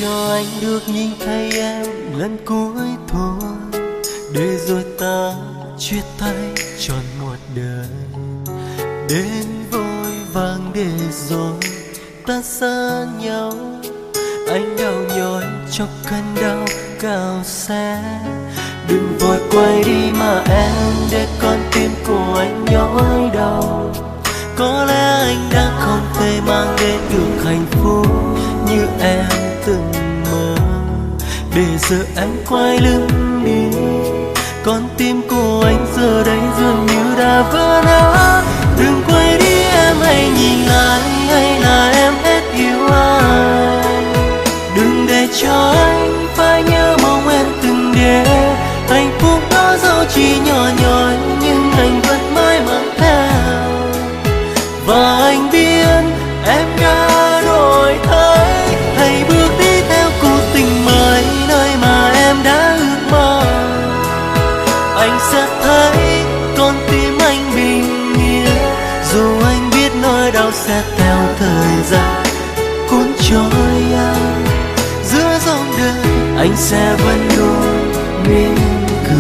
cho anh được nhìn thấy em lần cuối thôi, để rồi ta chia tay trọn một đời. Đến vội vàng để rồi ta xa nhau, anh đau nhói cho cơn đau cao xa. Đừng vội quay đi mà em, để con tim của anh nhói đau. Có lẽ anh đã không thể mang đến được hạnh phúc như em từng mơ, để giờ anh quay lưng đi. Con tim của anh giờ đây dường như đã vỡ nát. Đừng quay đi em, hãy nhìn lại, hay là em hết yêu anh. Đừng để cho anh phải nhớ mong em từng để hạnh phúc đó dẫu chỉ nhỏ nhoi, nhưng anh vẫn mãi mang theo. Và anh biết em đã đổi thay, hãy bước đi theo cuộc tình mới, nơi mà em đã ước mơ. Anh sẽ thấy con tim anh bình yên, dù anh biết nỗi đau sẽ theo thời gian cuốn trôi anh. Giữa dòng đời anh sẽ vẫn luôn mỉm cười.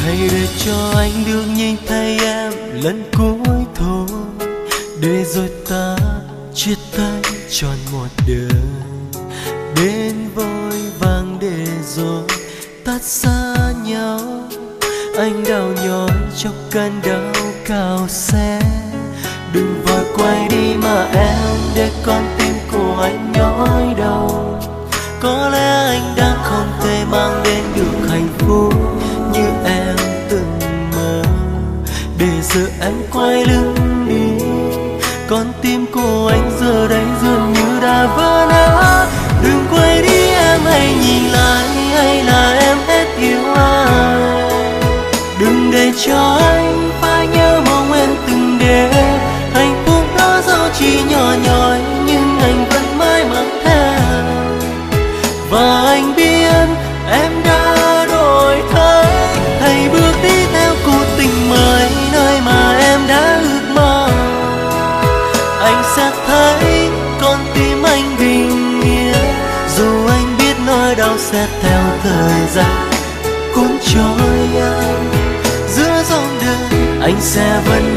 Hãy để cho anh được nhìn thấy em lần cuối thôi, để rồi ta chia tay trọn một đời. Đến vội vàng để rồi ta xa nhau, anh đau nhói cho cơn đau cao xe. Đừng vội quay đi mà em, để con tim của anh nhói đau. Có lẽ anh đã không thể mang đến được hạnh phúc như em từng mơ, để giờ anh quay lưng đi. Con tim của anh giờ đây dường như đã vỡ nát. Đừng quay đi em, hãy nhìn lại, hay là em hết yêu anh. Đừng để cho anh phải nhớ mong em từng để hạnh phúc đó dẫu chỉ nhỏ nhoi, nhưng anh vẫn mãi mang theo. Và anh biết em đã đổi thay, hãy bước đi theo cuộc tình mới, nơi mà em đã ước mơ. Anh sẽ thấy con tim anh bình yên, dù anh biết nỗi đau sẽ theo thời gian cuốn trôi anh. Giữa dòng đời anh sẽ vẫn